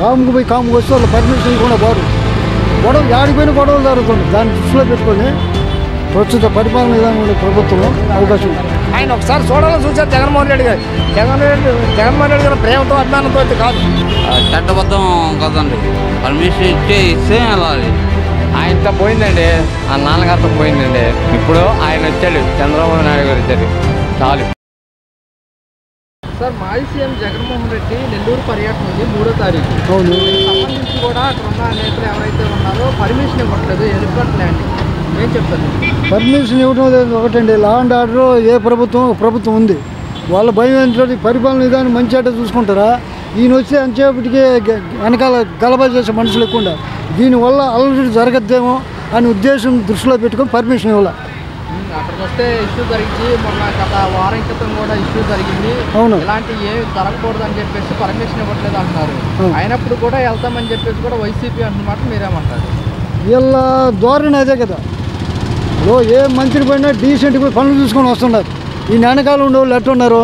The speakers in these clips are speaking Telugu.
కాముకు పోయి కాముకు వస్తే వాళ్ళు పర్మిషన్ ఇవ్వకుండా పోరు. గొడవ ఆడిపోయిన గొడవలు జరుగుతుంది. దాన్ని దృష్టిలో పెట్టుకొని ప్రస్తుత పరిపాలన విధానంలో ప్రభుత్వం అవకాశం. ఆయన ఒకసారి చూడాలని చూశారు జగన్మోహన్ రెడ్డి గారు. జగన్మోహన్ రెడ్డి గారు ప్రేమతో అభిమానంతో అయితే కాదు, చట్టబద్ధం కదండి. పర్మిషన్ ఇస్తే వెళ్ళాలి. ఆయనతో పోయిందండి, ఆ నాన్నగారితో పోయిందండి. ఇప్పుడు ఆయన వచ్చాడు, చంద్రబాబు నాయుడు గారు వచ్చాడు, చాలు. సార్, మాజీ సీఎం జగన్మోహన్ రెడ్డి నెల్లూరు పర్యటన ఉంది 3వ తారీఖు. అవును. సంబంధించి కూడా అక్కడ ఉన్న నేతలు ఎవరైతే ఉన్నారో పర్మిషన్ ఇవ్వట్లేదు ఎలిఫెంట్ ల్యాండింగ్. ఏం చెప్తారు? పర్మిషన్ ఇవ్వడం లేదు ఒకటండి. లా అండ్ ఆర్డర్ ఏ ప్రభుత్వం ఉంది. వాళ్ళ భయం ఏంటంటే పరిపాలన విధానం మంచి అట్ట చూసుకుంటారా? ఈయన వచ్చి అంచేపటికి వెనకాల గలబా చేసే మనుషులు ఎక్కువ. దీనివల్ల అల్లరి జరగద్దేమో అని ఉద్దేశం దృష్టిలో పెట్టుకొని పర్మిషన్ ఇవ్వాలి. అక్కడికి వస్తే ఇష్యూ జరిగింది, మొన్న గత వారం క్రితం కూడా ఇష్యూ జరిగింది. అవును. ఇలాంటి ఏమి జరగకూడదు అని చెప్పేసి పర్మిషన్ ఇవ్వట్లేదు అంటున్నారు. అయినప్పుడు కూడా వెళ్తామని చెప్పేసి కూడా వైసీపీ అంటున్నమాట, మీరేమంటారు? వీళ్ళ ధోరణి అదే కదా. ఏ మంత్రి పోయినా డీసెంట్గా పోయి పనులు చూసుకొని వస్తున్నారు. ఈ వెనకాల ఉండే వాళ్ళు ఎట్టున్నారు,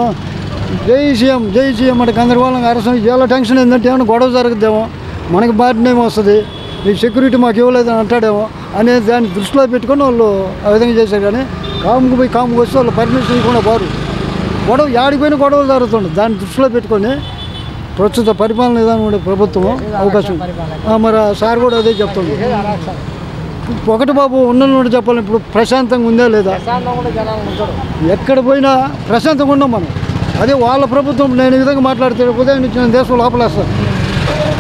జై సీఎం అంటే గందరగోళంగా అరసం. వీళ్ళ టెన్షన్ ఏంటంటే ఏమైనా గొడవ జరగద్దేమో, మనకి బాధ్యత వస్తుంది, ఈ సెక్యూరిటీ మాకు ఇవ్వలేదని అంటాడేమో అనే దాన్ని దృష్టిలో పెట్టుకొని వాళ్ళు ఆ విధంగా చేశారు. కానీ కాముకు పోయి కాముకు వస్తే వాళ్ళు పర్మిషన్ ఇవ్వకుండా పోరు. గొడవ ఆడిపోయిన గొడవలు జరుగుతుంది. దాన్ని దృష్టిలో పెట్టుకొని ప్రస్తుత పరిపాలన విధానం ప్రభుత్వం అవకాశం. మరి సార్ కూడా అదే చెప్తుంది. ఒకటి బాబు ఉన్నోడు చెప్పాలి. ఇప్పుడు ప్రశాంతంగా ఉందా లేదా? ఎక్కడ పోయినా ప్రశాంతంగా ఉన్నాం మనం. అదే వాళ్ళ ప్రభుత్వం నేను ఈ విధంగా మాట్లాడితే ఉదయం నుంచి నేను దేశం లోపలేస్తాను.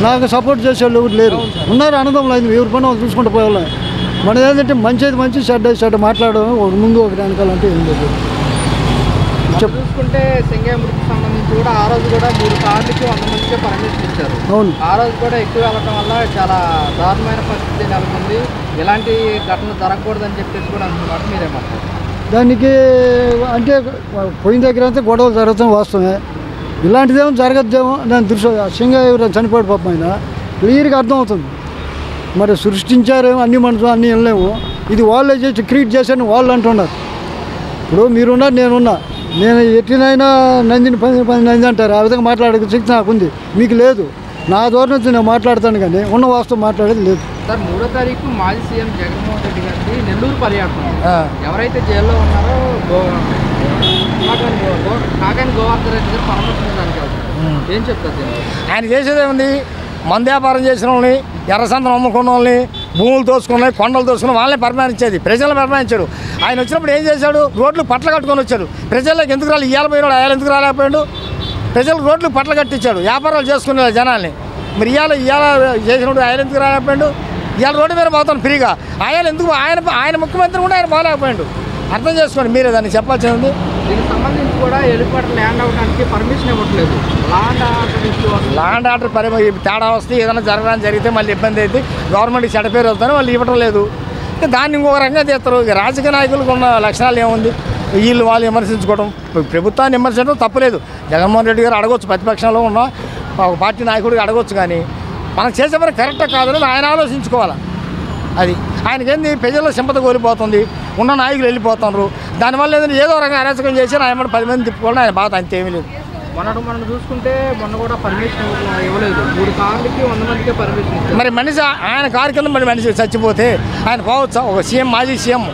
నాకు సపోర్ట్ చేసేవాళ్ళు ఎవరు లేరు. ఉన్నారు, అన్నదమ్ములు అయింది, ఎవరి పని వాళ్ళు చూసుకుంటూ పోయేవాళ్ళం. మన ఏంటంటే మంచిది మంచి చెడ్డ మాట్లాడడం ఒక ముందు ఒకటి వెనకాలంటే ఏం లేదు. చూసుకుంటే సింగయ్య మృతికి సంబంధించి కూడా ఆ రోజు కూడా 3 కార్లకి 100 మందికే పర్మిషన్ ఇచ్చారు. అవును. ఆ రోజు కూడా ఎక్కువ వెళ్ళడం వల్ల చాలా దారుణమైన పరిస్థితి నెలకొంది. ఇలాంటి ఘటనలు జరగకూడదని చెప్పేసి కూడా అంటున్నారు, మీరేమంటారు? దానికి అంటే పోయిన దగ్గర అంతా గొడవలు జరుగుతాం వాస్తవమే. ఇలాంటిదేమో జరగద్దేమో దాని దృష్టి సింగయ్య చనిపోయాడు పాపం. ఆయన క్లియర్గా అర్థమవుతుంది. మరి సృష్టించారేమో అన్ని మనుషులు అన్నీ వెళ్ళలేము. ఇది వాళ్ళే చేసి క్రియేట్ చేశారని వాళ్ళు అంటున్నారు. ఇప్పుడు మీరున్నారు, నేను ఎట్టినైనా నందిని 10 నంది అంటారు. ఆ విధంగా మాట్లాడే శక్తి నాకుంది, మీకు లేదు. నా ధోరణితో నేను మాట్లాడతాను, కానీ ఉన్న వాస్తవం మాట్లాడేది లేదు. సార్, 3వ తారీఖు మాజీ సీఎం జగన్మోహన్ రెడ్డి గారికి నెల్లూరు పర్యటన. ఎవరైతే జైల్లో ఉన్నారో కాకాని గోవర్ధన్ రెడ్డి గారు పరామర్శించడానికి వెళ్తారు. ఏం చెప్తారు? ఆయన చేసేదేముంది? మందు వ్యాపారం చేసిన వాళ్ళని, ఎర్రసందం అమ్ముకున్న వాళ్ళని, భూములు దోసుకున్న కొండలు దోసుకున్న వాళ్ళని పరిమాణించేది, ప్రజలను పరిమాణించాడు. ఆయన వచ్చినప్పుడు ఏం చేశాడు? రోడ్లు పట్ల కట్టుకొని వచ్చాడు. ప్రజల్లోకి ఎందుకు రాలి? ఇవాళ పోయినాడు, ఆయన ఎందుకు రాలేకపోయాడు? ప్రజలు రోడ్లు పట్ల కట్టించాడు, వ్యాపారాలు చేసుకునే జనాల్ని. మరి ఇవాళ చేసినప్పుడు ఆయన ఎందుకు రాలేకపోయాడు? ఇవాళ రోడ్డు మీద పోతాను ఫ్రీగా. ఆయన ఎందుకు? ఆయన ముఖ్యమంత్రి కూడా ఆయన పోలేకపోయాడు. అర్థం చేసుకోండి మీరే, దాన్ని చెప్పాల్సింది. దీనికి సంబంధించి కూడా హెలికాప్టర్ ల్యాండ్ అవ్వడానికి పర్మిషన్ ఇవ్వట్లేదు. లా అండ్ ఆర్డర్ తేడా వస్తే ఏదైనా జరగడానికి జరిగితే మళ్ళీ ఇబ్బంది అయితే గవర్నమెంట్కి చెడ్డ పేరు అవుతాను, వాళ్ళు ఇవ్వటం లేదు. దాన్ని ఇంకొక రకంగా తీస్తారు. రాజకీయ నాయకులకు ఉన్న లక్షణాలు ఏముంది? వాళ్ళు విమర్శించుకోవడం, ప్రభుత్వాన్ని విమర్శించడం తప్పులేదు. జగన్మోహన్ రెడ్డి గారు అడగొచ్చు, ప్రతిపక్షంలో ఉన్న ఒక పార్టీ నాయకుడికి అడగొచ్చు. కానీ మనం చేసే పని కరెక్టా కాదని ఆయన ఆలోచించుకోవాలి. అది ఆయనకేంది? ప్రజల్లో సింపత కోల్పోతుంది, ఉన్న నాయకులు వెళ్ళిపోతున్నారు. దానివల్ల ఏదైనా ఏదో రకంగా అరాచకం చేసి ఆయన 10 మంది తిప్పుకోవడం ఆయన బాధ, అంతేమీ లేదు. మనం చూసుకుంటే మొన్న కూడా పర్మిషన్ ఇవ్వలేదు. 3 కార్లకి 100 మందికే పర్మిషన్ ఇచ్చారు. మరి మనిషి ఆయన కారు కింద మరి మనిషి చచ్చిపోతే ఆయన పోవచ్చా? ఒక సీఎం, మాజీ సీఎం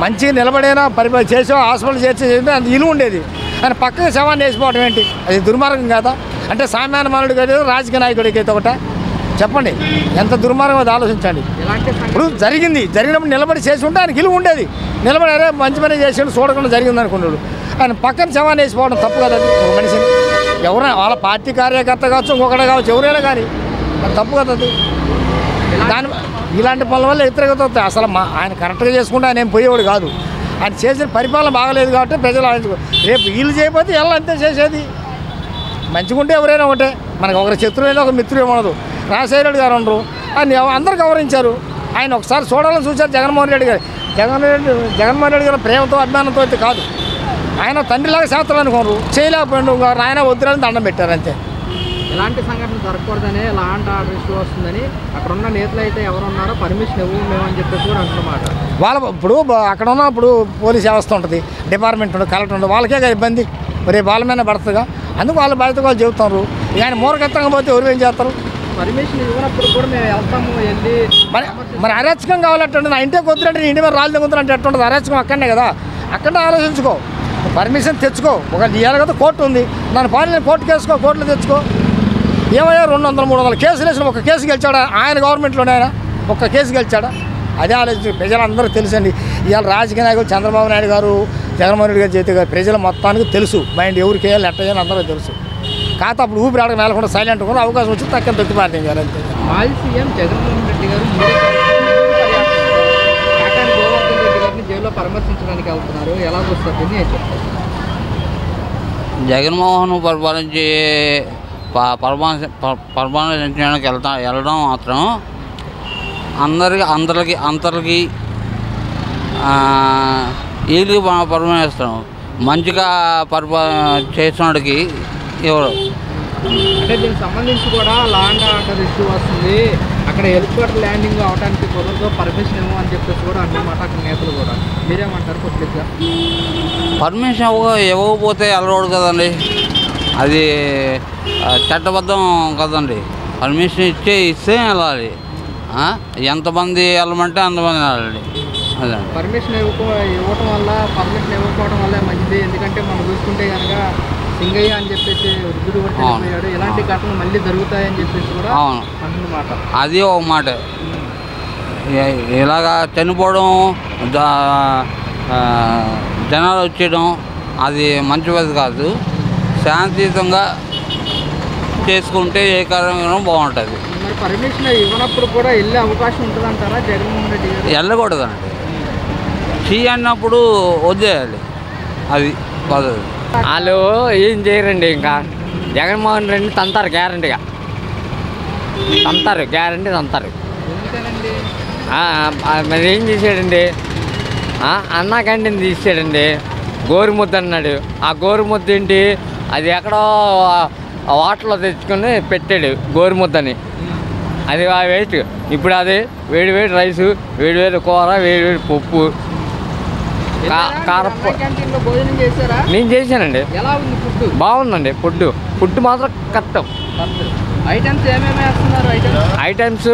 మంచిగా నిలబడైనా చేసో హాస్పిటల్ చేర్చేది అంత ఇల్లు ఉండేది. ఆయన పక్కకి శవాన్ని వేసిపోవడం ఏంటి? అది దుర్మార్గం కాదా? అంటే సామాన్య మానవుడి కాదు, రాజకీయ నాయకుడికి అయితే ఒకట చెప్పండి, ఎంత దుర్మార్గం అది ఆలోచించండి. ఇప్పుడు జరిగినప్పుడు నిలబడి చేసి ఉంటే ఆయనకి ఇల్లు ఉండేది. నిలబడారే మంచి పని చేసాడు, చూడకుండా జరిగింది అనుకున్నాడు. ఆయన పక్కన శవాన్ని వేసిపోవడం తప్పు కదా? అది ఒక మనిషిని ఎవరైనా వాళ్ళ పార్టీ కార్యకర్త కావచ్చు, ఇంకొకటి కావచ్చు, ఎవరైనా కానీ అది తప్పు కదా. అది ఇలాంటి పనుల వల్ల వ్యతిరేకత వస్తాయి. అసలు ఆయన కరెక్ట్గా చేసుకుంటే ఆయన ఏం పోయేవాడు కాదు. ఆయన చేసిన పరిపాలన బాగలేదు కాబట్టి ప్రజలు రేపు వీళ్ళు చేయకపోతే ఎలా అంతే చేసేది. మంచిగా ఉంటే ఎవరైనా ఒకటే, మనకు ఒకరి శత్రువైనా ఒక మిత్రుడు ఏమనదు. రాజశేఖర రెడ్డి గారు ఉండరు, ఆయన అందరూ గౌరవించారు. ఆయన ఒకసారి చూడాలని చూశారు జగన్మోహన్ రెడ్డి గారు. జగన్మోహన్ రెడ్డి గారు ప్రేమతో అభిమానంతో అయితే కాదు. ఆయన తండ్రిలాగా శాస్త్రాలు అనుకోరు, చేయలేకపోయాడు. ఆయన వద్దులని దండం పెట్టారు అంతే. ఇలాంటి సంఘటనలు జరగకూడదని లా అండ్ ఆర్డర్ ఇష్యూ వస్తుందని అక్కడ ఉన్న నేతలు అయితే ఎవరున్నారో పర్మిషన్ ఇవ్వు మేము అని చెప్పేసి కూడా అంటున్నమాట. ఇప్పుడు అక్కడ ఉన్నప్పుడు పోలీస్ వ్యవస్థ ఉంటుంది, డిపార్ట్మెంట్ ఉంటుంది, కలెక్టర్ ఉంటుంది, వాళ్ళకే ఇబ్బంది. రేపు వాళ్ళ మీద పడుతుందిగా, అందుకు వాళ్ళ బాధ్యత వాళ్ళు చెబుతున్నారు. ఆయన మూర్ఖత్వంగా పోతే ఎవరు ఏం చేస్తారు? పర్మిషన్ ఇవ్వనప్పుడు కూడా మేము వెళ్తాము వెళ్ళి మరి అరాచకం కావాలంటే నా ఇంటికి వద్దులంటే నీ ఇంటి మీద రాళ్ళు దిగుతుందంటే ఎట్టుంటుంది? అరాచకం అక్కడనే కదా, అక్కడనే ఆలోచించుకో. పర్మిషన్ తెచ్చుకో. ఒక ఇవాళ కదా కోర్టు ఉంది, దాని పాలన కోర్టుకి వేసుకో, కోర్టులో తెచ్చుకో. ఏమయ్యా 200, 300 కేసులు వేసిన ఒక కేసు గెలిచాడా? ఆయన గవర్నమెంట్లోనే ఆయన ఒక్క కేసు గెలిచాడా? అదే ఆలోచించి ప్రజలందరూ తెలుసండి. ఇవాళ రాజకీయ నాయకులు చంద్రబాబు నాయుడు గారు, జగన్మోహన్ రెడ్డి గారు చేతి గారు ప్రజల మొత్తానికి తెలుసు మైండ్ ఎవరికి వేయాలి ఎట్ట వేయాలి అందరూ తెలుసు. కాకపోతే అప్పుడు ఊపిరి ఆడక మేలకుండా సైలెంట్ కూడా అవకాశం వచ్చి తక్కువ తొక్కిపారదం గారు అంతే. మాజీ సీఎం జగన్మోహన్ రెడ్డి గారు కాకాని గోవర్ధన్ రెడ్డి గారిని జైల్లో పరామర్శించడానికి వెళ్తున్నారు. ఎలా చూస్తారు దీన్ని ఏం చెప్తారు? జగన్మోహన్ పరామర్శించడానికి వెళ్ళడం మాత్రం అందరికి వీళ్ళకి పరమేస్తాం. మంచిగా చేసినోడికి ఎవరు అంటే దీనికి సంబంధించి కూడా లా అండ్ ఆర్డర్ ఇష్యూ వస్తుంది, అక్కడ హెలికాప్టర్ ల్యాండింగ్ అవడానికి కుదరదు, పర్మిషన్ ఇవ్వము అని చెప్పేసి కూడా అన్నమాట అక్కడ నేతలు కూడా. మీరేమంటారు కొద్దిగా? పర్మిషన్ ఇవ్వకపోతే వెళ్ళకూడదు కదండి, అది చట్టబద్ధం కదండి. పర్మిషన్ ఇస్తే వెళ్ళాలి. ఎంతమంది వెళ్ళమంటే అంతమంది వెళ్ళాలి. అదే పర్మిషన్ ఇవ్వటం వల్ల పర్మిషన్ ఇవ్వకపోవడం వల్ల మంచిది. ఎందుకంటే మనం చూసుకుంటే కనుక సింగయ్య అని చెప్పేసి వృద్ధుడు కొట్టాడు, ఇలాంటి ఘటనలు మళ్ళీ జరుగుతాయని చెప్పేసి కూడా అన్నమాట. అది ఒక మాట. ఇలాగా చనిపోవడం, జనాలు వచ్చేయడం అది మంచి పద్ధతి కాదు. శాంతియుతంగా చేసుకుంటే ఏ కార్యక్రమం బాగుంటుంది. మరి పర్మిషన్ ఇవ్వనప్పుడు కూడా వెళ్ళే అవకాశం ఉంటుంది అంటారా జగన్మోహన్ రెడ్డి గారు? వెళ్ళకూడదండి. అన్నప్పుడు వదిలేయాలి, అది పద్ధతి. వాళ్ళు ఏం చేయరండి. ఇంకా జగన్మోహన్ రెడ్డి తంతారు, గ్యారంటీగా గ్యారంటీ తంతారు. ఎందుకనండి? మరి ఏం చేశాడండి? అన్నా క్యాంటీన్ తీసాడండి, గోరుముద్ద అన్నాడు. ఆ గోరుముద్ద ఏంటి, అది ఎక్కడో వాటర్లో తెచ్చుకొని పెట్టాడు గోరుముద్దని, అది వేస్ట్. ఇప్పుడు అది వేడి వేడి రైసు, వేడి వేడి కూర, వేడి వేడి పప్పు, కారపు. నేను చేశానండి, బాగుందండి. ఫుడ్ మాత్రం కరెక్ట్. ఐటమ్స్ ఏమేమి వేస్తున్నారు? ఐటమ్స్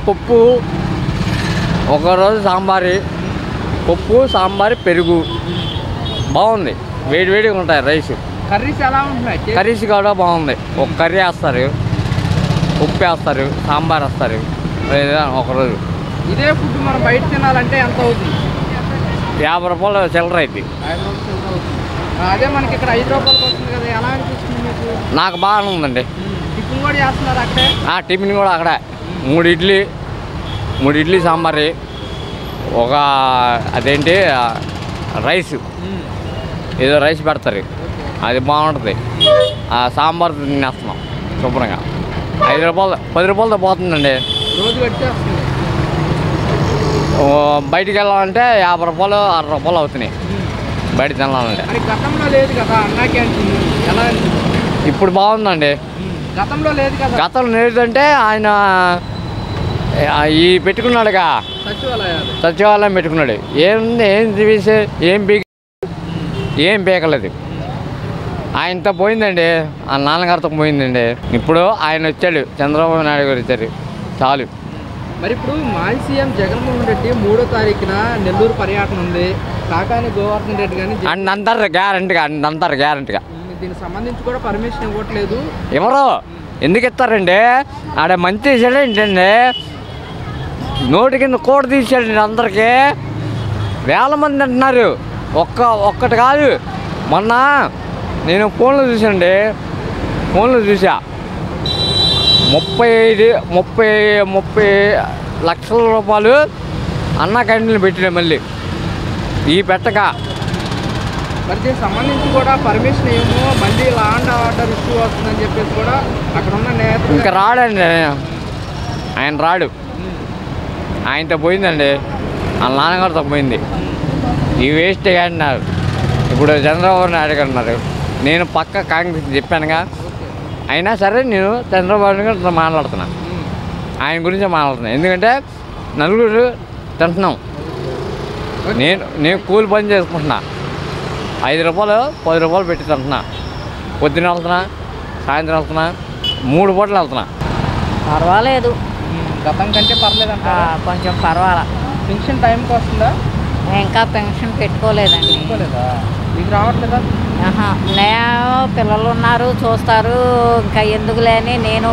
పప్పు, ఒకరోజు పప్పు సాంబారు పెరుగు బాగుంది, వేడి వేడిగా ఉంటాయి. రైస్ కర్రీస్ ఎలా ఉంటున్నాయి? కర్రీస్ కూడా బాగుంది. ఒక కర్రీ వేస్తారు, ఉప్పు వేస్తారు, సాంబార్ వేస్తారు ఒకరోజు. ఇదే ఫుడ్ మనం బయట తినాలంటే ఎంత అవుతుంది? 50 రూపాయలు చిల్లర అయింది. అదే మనకి ఇక్కడ 5 రూపాయలకు వస్తుంది కదా, ఎలా అనిపిస్తుంది మీకు? నాకు బాగానే ఉందండి. టిఫిన్ కూడా చేస్తున్నారు అక్కడే? టిఫిన్ కూడా అక్కడే 3 ఇడ్లీ సాంబార్, ఒక అదేంటి రైస్, ఏదో రైస్ పెడతారు, అది బాగుంటుంది. సాంబార్ తినేస్తున్నాం శుభ్రంగా. 5 రూపాయలు 10 రూపాయలతో పోతుందండి. రోజు వచ్చేస్తుంది. బయటికి వెళ్ళాలంటే 50 రూపాయలు 60 రూపాయలు అవుతున్నాయి బయట తినాలంటే. గతంలో లేదు కదా అన్నా క్యాంటీన్, ఎలా? ఇప్పుడు బాగుందండి. గతంలో లేదు కదా. గతంలో లేదంటే ఆయన ఈ పెట్టుకున్నాడుగా సచివాలయం పెట్టుకున్నాడు. ఏం చూసి ఏం పీకలేదు. ఆయనతో పోయిందండి, ఆ నాన్నగారితో పోయిందండి. ఇప్పుడు ఆయన వచ్చాడు, చంద్రబాబు నాయుడు గారు వచ్చారు, చాలు. మరి ఇప్పుడు మాజీ సీఎం జగన్మోహన్ రెడ్డి 3వ తారీఖున నెల్లూరు పర్యటన ఉంది. కాకాని గోవర్ధన్ రెడ్డి కానీ అంటారు గ్యారంటీగా. దీనికి సంబంధించి కూడా పర్మిషన్ ఇవ్వట్లేదు. ఎవరు ఎందుకు ఇస్తారండి? ఆడ మంచి చేసాడు ఏంటండి, నోటి కింద కూడ తీసాడండి. అందరికీ వేల మంది అంటున్నారు, ఒక్కటి కాదు. మొన్న నేను ఫోన్లో చూసా 30 లక్షల రూపాయలు అన్నా క్యాంటీన్లు పెట్టినా మళ్ళీ ఈ పెట్టక. మరి దీనికి సంబంధించి కూడా పర్మిషన్ ఏమో మళ్ళీ లా అండ్ ఆర్డర్ ఇష్యూ వస్తుందని చెప్పేసి కూడా అక్కడ ఉన్న నేతలు. ఇంకా రాడండి ఆయన, రాడు. ఆయనతో పోయిందండి, వాళ్ళ నాన్నగారితో పోయింది. ఈ వేస్ట్ అంటున్నారు. ఇప్పుడు చంద్రబాబు నాయుడు గారు ఉన్నారు, నేను పక్క కాంగ్రెస్ చెప్పానుగా. అయినా సరే నేను చంద్రబాబు గారితో మాట్లాడుతున్నా, ఆయన గురించి మాట్లాడుతున్నా. ఎందుకంటే నలుగురు తింటున్నాం. నేను కూలి పని చేసుకుంటున్నా, 5 రూపాయలు 10 రూపాయలు పెట్టి తింటున్నా. పొద్దున్న వెళ్తున్నా, సాయంత్రం వెళ్తున్నా, 3 పూటలు వెళ్తున్నా. పర్వాలేదు, గతం కంటే పర్లేదంట. కొంచెం పర్వాలా. పెన్షన్ టైంకి వస్తుందా? ఇంకా పెన్షన్ పెట్టుకోలేదండి. పెట్టుకోలేదా? మీకు రావట్లేదా? నేను పిల్లలు ఉన్నారు చూస్తారు, ఇంకా ఎందుకులే అని నేను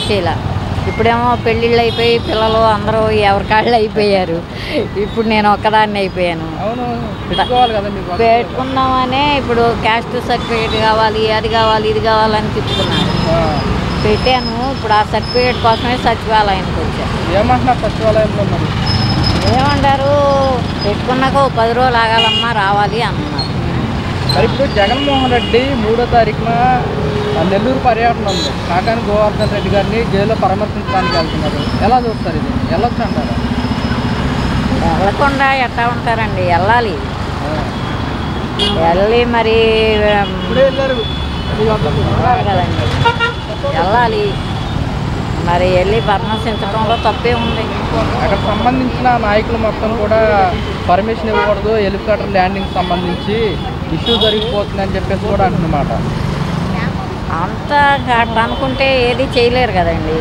చేయలే. ఇప్పుడేమో పెళ్ళిళ్ళు అయిపోయి పిల్లలు అందరూ ఎవరికాళ్ళు అయిపోయారు. ఇప్పుడు నేను ఒక్కదాన్ని అయిపోయాను. అవును, పెట్టుకోవాలి కదా మీకు. పెట్టుకుందామనే ఇప్పుడు క్యాస్ట్ సర్టిఫికేట్ కావాలి, అది కావాలి, ఇది కావాలని తిప్పుకున్నాను. పెట్టాను. ఇప్పుడు ఆ సర్టిఫికేట్ కోసమే సచివాలయానికి వచ్చాను. ఏమంటున్నారు సచివాలయంలో? మరి ఏమంటారు, పెట్టుకున్నాక 10 రోజులు ఆగాలమ్మా రావాలి అన్నారు. మరి ఇప్పుడు జగన్మోహన్ రెడ్డి 3వ తారీఖున నెల్లూరు పర్యటన ఉంది. కాకాని గోవర్ధన్ రెడ్డి గారిని జైల్లో పరామర్శించడానికి వెళ్తున్నారు. ఎలా చూస్తారు? ఇది వెళ్ళొచ్చు అంటారా? వెళ్ళకుండా ఎట్లా ఉంటారండి, వెళ్ళాలి. వెళ్ళి మరి కదండి, వెళ్ళాలి. మరి వెళ్ళి పరామర్శించడంలో తప్పే ఉంది. అక్కడ సంబంధించిన నాయకులు మొత్తం కూడా పర్మిషన్ ఇవ్వకూడదు, హెలికాప్టర్ ల్యాండింగ్ సంబంధించి ఇష్యూ జరిగిపోతుందని చెప్పేసి కూడా అంటున్నమాట. అంతా అట్లా అనుకుంటే ఏది చేయలేరు కదండి.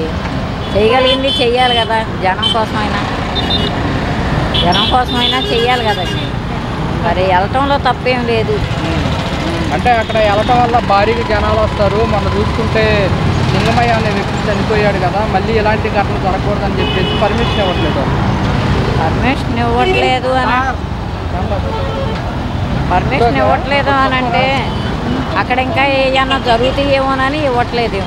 చేయగలిగింది చెయ్యాలి కదా, జనం కోసమైనా చెయ్యాలి కదండి. మరి వెళ్ళటంలో తప్పేం లేదు. అంటే అక్కడ వెళ్ళటం వల్ల భారీగా జనాలు వస్తారు. మనం చూసుకుంటే లింగమయ్య అనే వ్యక్తి చనిపోయాడు కదా, మళ్ళీ ఇలాంటి ఘటనలు జరగకూడదని చెప్పేసి పర్మిషన్ ఇవ్వట్లేదు అని అంటే అక్కడ ఇంకా ఏమన్నా జరుగుతాయేమోనని ఇవ్వట్లేదు.